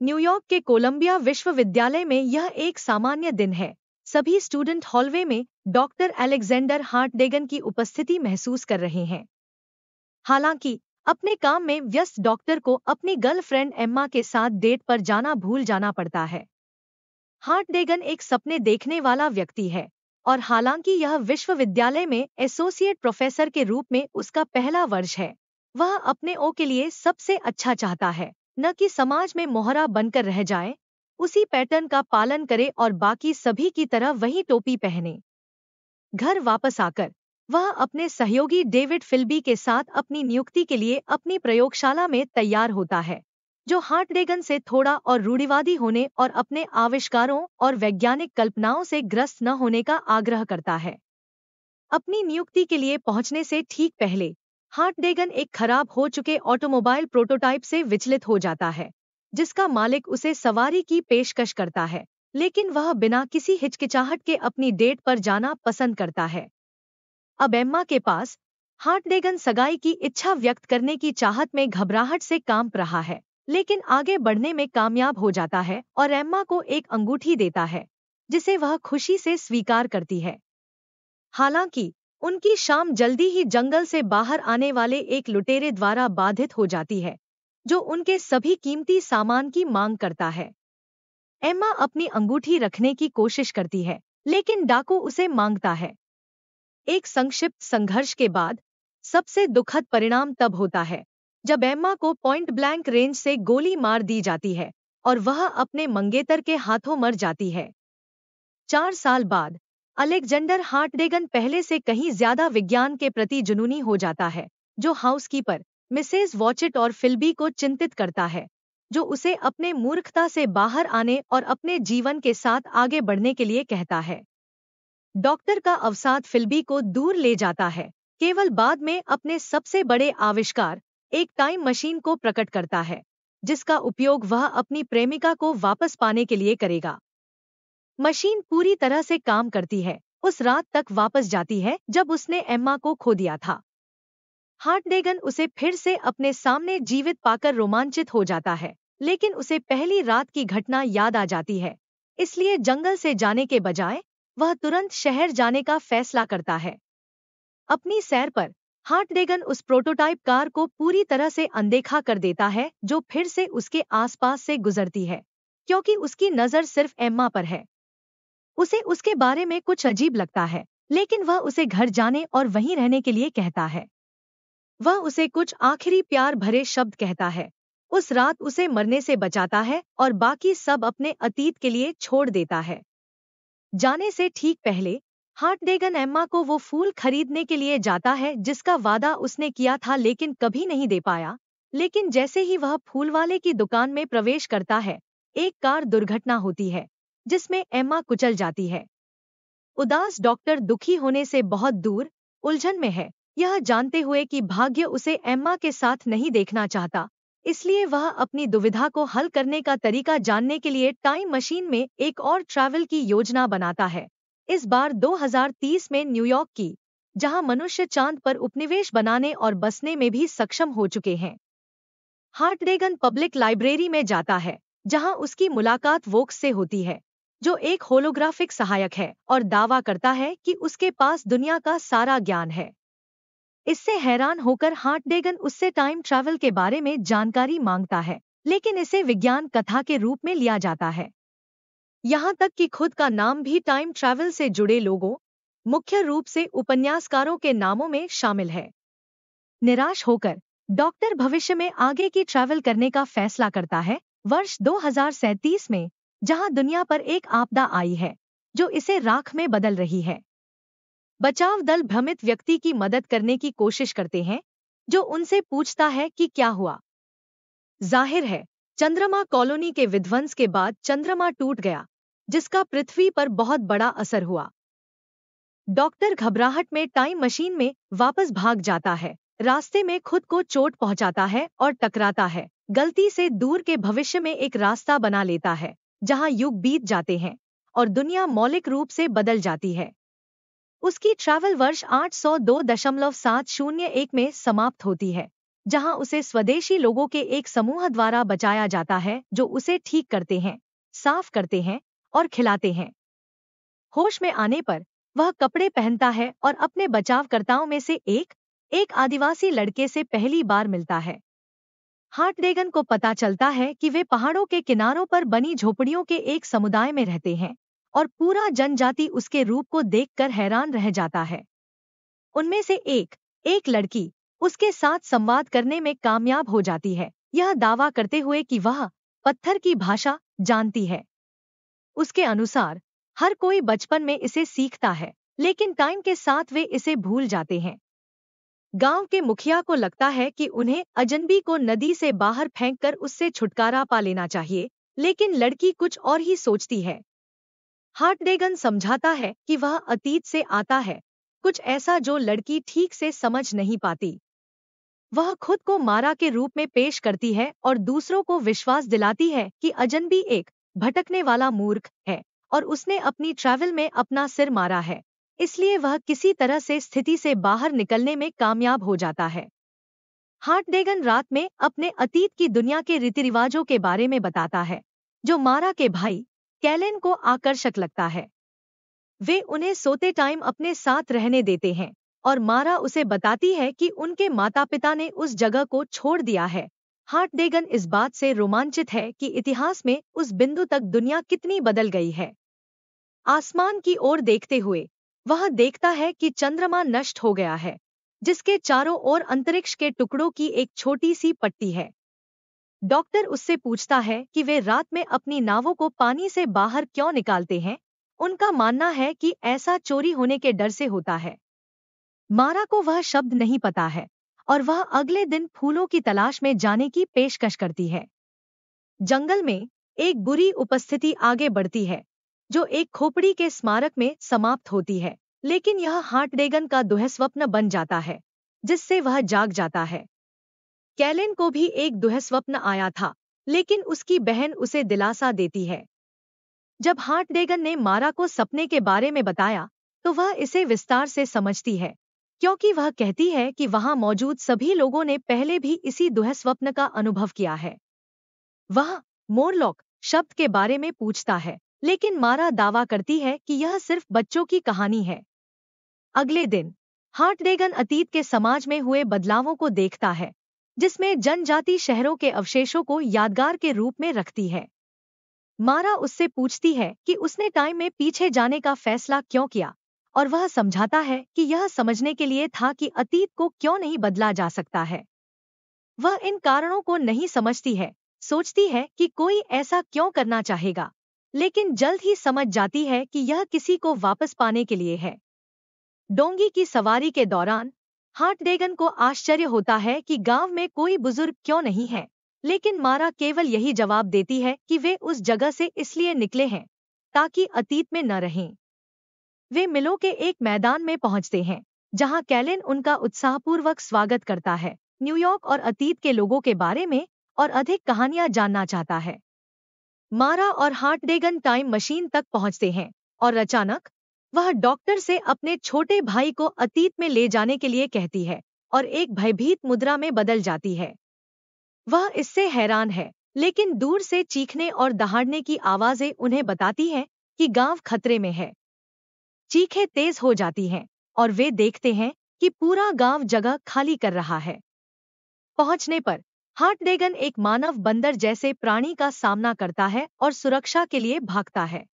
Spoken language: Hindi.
न्यूयॉर्क के कोलंबिया विश्वविद्यालय में यह एक सामान्य दिन है। सभी स्टूडेंट हॉलवे में डॉक्टर अलेक्जेंडर हार्टडेगन की उपस्थिति महसूस कर रहे हैं। हालांकि अपने काम में व्यस्त डॉक्टर को अपनी गर्लफ्रेंड एम्मा के साथ डेट पर जाना भूल जाना पड़ता है। हार्टडेगन एक सपने देखने वाला व्यक्ति है और हालांकि यह विश्वविद्यालय में एसोसिएट प्रोफेसर के रूप में उसका पहला वर्ष है, वह अपने ओ के लिए सबसे अच्छा चाहता है, न कि समाज में मोहरा बनकर रह जाए। उसी पैटर्न का पालन करे और बाकी सभी की तरह वही टोपी पहने। घर वापस आकर वह अपने सहयोगी डेविड फिल्बी के साथ अपनी नियुक्ति के लिए अपनी प्रयोगशाला में तैयार होता है, जो हार्टडेगन से थोड़ा और रूढ़िवादी होने और अपने आविष्कारों और वैज्ञानिक कल्पनाओं से ग्रस्त न होने का आग्रह करता है। अपनी नियुक्ति के लिए पहुंचने से ठीक पहले हार्टडेगन एक खराब हो चुके ऑटोमोबाइल प्रोटोटाइप से विचलित हो जाता है, जिसका मालिक उसे सवारी की पेशकश करता है, लेकिन वह बिना किसी हिचकिचाहट के अपनी डेट पर जाना पसंद करता है। अब एम्मा के पास हार्टडेगन सगाई की इच्छा व्यक्त करने की चाहत में घबराहट से कांप रहा है, लेकिन आगे बढ़ने में कामयाब हो जाता है और एम्मा को एक अंगूठी देता है, जिसे वह खुशी से स्वीकार करती है। हालांकि उनकी शाम जल्दी ही जंगल से बाहर आने वाले एक लुटेरे द्वारा बाधित हो जाती है, जो उनके सभी कीमती सामान की मांग करता है। एम्मा अपनी अंगूठी रखने की कोशिश करती है, लेकिन डाकू उसे मांगता है। एक संक्षिप्त संघर्ष के बाद सबसे दुखद परिणाम तब होता है जब एम्मा को पॉइंट ब्लैंक रेंज से गोली मार दी जाती है और वह अपने मंगेतर के हाथों मर जाती है। 4 साल बाद अलेक्जेंडर हार्टडेगन पहले से कहीं ज्यादा विज्ञान के प्रति जुनूनी हो जाता है, जो हाउसकीपर मिसेस वॉचिट और फिल्बी को चिंतित करता है, जो उसे अपने मूर्खता से बाहर आने और अपने जीवन के साथ आगे बढ़ने के लिए कहता है। डॉक्टर का अवसाद फिल्बी को दूर ले जाता है, केवल बाद में अपने सबसे बड़े आविष्कार एक टाइम मशीन को प्रकट करता है, जिसका उपयोग वह अपनी प्रेमिका को वापस पाने के लिए करेगा। मशीन पूरी तरह से काम करती है, उस रात तक वापस जाती है जब उसने एम्मा को खो दिया था। हार्टडेगन उसे फिर से अपने सामने जीवित पाकर रोमांचित हो जाता है, लेकिन उसे पहली रात की घटना याद आ जाती है, इसलिए जंगल से जाने के बजाय वह तुरंत शहर जाने का फैसला करता है। अपनी सैर पर हार्टडेगन उस प्रोटोटाइप कार को पूरी तरह से अनदेखा कर देता है जो फिर से उसके आसपास से गुजरती है, क्योंकि उसकी नज़र सिर्फ एम्मा पर है। उसे उसके बारे में कुछ अजीब लगता है, लेकिन वह उसे घर जाने और वहीं रहने के लिए कहता है। वह उसे कुछ आखिरी प्यार भरे शब्द कहता है, उस रात उसे मरने से बचाता है और बाकी सब अपने अतीत के लिए छोड़ देता है। जाने से ठीक पहले हार्टडेगन एम्मा को वो फूल खरीदने के लिए जाता है जिसका वादा उसने किया था लेकिन कभी नहीं दे पाया। लेकिन जैसे ही वह फूल वाले की दुकान में प्रवेश करता है, एक कार दुर्घटना होती है जिसमें एम्मा कुचल जाती है। उदास डॉक्टर दुखी होने से बहुत दूर उलझन में है, यह जानते हुए कि भाग्य उसे एम्मा के साथ नहीं देखना चाहता, इसलिए वह अपनी दुविधा को हल करने का तरीका जानने के लिए टाइम मशीन में एक और ट्रैवल की योजना बनाता है, इस बार 2030 में न्यूयॉर्क की, जहां मनुष्य चांद पर उपनिवेश बनाने और बसने में भी सक्षम हो चुके हैं। हार्टडेगन पब्लिक लाइब्रेरी में जाता है, जहां उसकी मुलाकात वोक्स से होती है, जो एक होलोग्राफिक सहायक है और दावा करता है कि उसके पास दुनिया का सारा ज्ञान है। इससे हैरान होकर हार्टडेगन उससे टाइम ट्रैवल के बारे में जानकारी मांगता है, लेकिन इसे विज्ञान कथा के रूप में लिया जाता है। यहाँ तक कि खुद का नाम भी टाइम ट्रैवल से जुड़े लोगों, मुख्य रूप से उपन्यासकारों के नामों में शामिल है। निराश होकर डॉक्टर भविष्य में आगे की ट्रैवल करने का फैसला करता है, वर्ष 2037 में, जहां दुनिया पर एक आपदा आई है जो इसे राख में बदल रही है। बचाव दल भ्रमित व्यक्ति की मदद करने की कोशिश करते हैं, जो उनसे पूछता है कि क्या हुआ। जाहिर है, चंद्रमा कॉलोनी के विध्वंस के बाद चंद्रमा टूट गया, जिसका पृथ्वी पर बहुत बड़ा असर हुआ। डॉक्टर घबराहट में टाइम मशीन में वापस भाग जाता है, रास्ते में खुद को चोट पहुंचाता है और टकराता है, गलती से दूर के भविष्य में एक रास्ता बना लेता है जहां युग बीत जाते हैं और दुनिया मौलिक रूप से बदल जाती है। उसकी ट्रैवल वर्ष 802.701 में समाप्त होती है। जहां उसे स्वदेशी लोगों के एक समूह द्वारा बचाया जाता है जो उसे ठीक करते हैं, साफ करते हैं और खिलाते हैं। होश में आने पर वह कपड़े पहनता है और अपने बचावकर्ताओं में से एक आदिवासी लड़के से पहली बार मिलता है। हार्टडेगन को पता चलता है कि वे पहाड़ों के किनारों पर बनी झोपड़ियों के एक समुदाय में रहते हैं और पूरा जनजाति उसके रूप को देखकर हैरान रह जाता है। उनमें से एक लड़की उसके साथ संवाद करने में कामयाब हो जाती है, यह दावा करते हुए कि वह पत्थर की भाषा जानती है। उसके अनुसार हर कोई बचपन में इसे सीखता है, लेकिन टाइम के साथ वे इसे भूल जाते हैं। गांव के मुखिया को लगता है कि उन्हें अजनबी को नदी से बाहर फेंककर उससे छुटकारा पा लेना चाहिए, लेकिन लड़की कुछ और ही सोचती है। हार्टडेगन समझाता है कि वह अतीत से आता है, कुछ ऐसा जो लड़की ठीक से समझ नहीं पाती। वह खुद को मारा के रूप में पेश करती है और दूसरों को विश्वास दिलाती है कि अजनबी एक भटकने वाला मूर्ख है और उसने अपनी ट्रैवल में अपना सिर मारा है, इसलिए वह किसी तरह से स्थिति से बाहर निकलने में कामयाब हो जाता है। हार्टडेगन रात में अपने अतीत की दुनिया के रीति रिवाजों के बारे में बताता है, जो मारा के भाई कैलेन को आकर्षक लगता है। वे उन्हें सोते टाइम अपने साथ रहने देते हैं और मारा उसे बताती है कि उनके माता पिता ने उस जगह को छोड़ दिया है। हार्टडेगन इस बात से रोमांचित है कि इतिहास में उस बिंदु तक दुनिया कितनी बदल गई है। आसमान की ओर देखते हुए वह देखता है कि चंद्रमा नष्ट हो गया है, जिसके चारों ओर अंतरिक्ष के टुकड़ों की एक छोटी सी पट्टी है। डॉक्टर उससे पूछता है कि वे रात में अपनी नावों को पानी से बाहर क्यों निकालते हैं। उनका मानना है कि ऐसा चोरी होने के डर से होता है। मारा को वह शब्द नहीं पता है और वह अगले दिन फूलों की तलाश में जाने की पेशकश करती है। जंगल में एक बुरी उपस्थिति आगे बढ़ती है, जो एक खोपड़ी के स्मारक में समाप्त होती है, लेकिन यह हार्टडेगन का दुःस्वप्न बन जाता है, जिससे वह जाग जाता है। कैलेन को भी एक दुःस्वप्न आया था, लेकिन उसकी बहन उसे दिलासा देती है। जब हार्टडेगन ने मारा को सपने के बारे में बताया, तो वह इसे विस्तार से समझती है, क्योंकि वह कहती है कि वहां मौजूद सभी लोगों ने पहले भी इसी दुःस्वप्न का अनुभव किया है। वह मोरलॉक शब्द के बारे में पूछता है, लेकिन मारा दावा करती है कि यह सिर्फ बच्चों की कहानी है। अगले दिन हार्टडेगन अतीत के समाज में हुए बदलावों को देखता है, जिसमें जनजाति शहरों के अवशेषों को यादगार के रूप में रखती है। मारा उससे पूछती है कि उसने टाइम में पीछे जाने का फैसला क्यों किया, और वह समझाता है कि यह समझने के लिए था कि अतीत को क्यों नहीं बदला जा सकता है। वह इन कारणों को नहीं समझती है, सोचती है कि कोई ऐसा क्यों करना चाहेगा, लेकिन जल्द ही समझ जाती है कि यह किसी को वापस पाने के लिए है। डोंगी की सवारी के दौरान हार्टडेगन को आश्चर्य होता है कि गांव में कोई बुजुर्ग क्यों नहीं है, लेकिन मारा केवल यही जवाब देती है कि वे उस जगह से इसलिए निकले हैं ताकि अतीत में न रहें। वे मिलों के एक मैदान में पहुंचते हैं, जहां कैलेन उनका उत्साहपूर्वक स्वागत करता है, न्यूयॉर्क और अतीत के लोगों के बारे में और अधिक कहानियां जानना चाहता है। मारा और हार्टडेगन टाइम मशीन तक पहुंचते हैं और अचानक वह डॉक्टर से अपने छोटे भाई को अतीत में ले जाने के लिए कहती है और एक भयभीत मुद्रा में बदल जाती है। वह इससे हैरान है, लेकिन दूर से चीखने और दहाड़ने की आवाजें उन्हें बताती हैं कि गांव खतरे में है। चीखें तेज हो जाती हैं और वे देखते हैं कि पूरा गांव जगह खाली कर रहा है। पहुंचने पर हार्टडेगन एक मानव बंदर जैसे प्राणी का सामना करता है और सुरक्षा के लिए भागता है।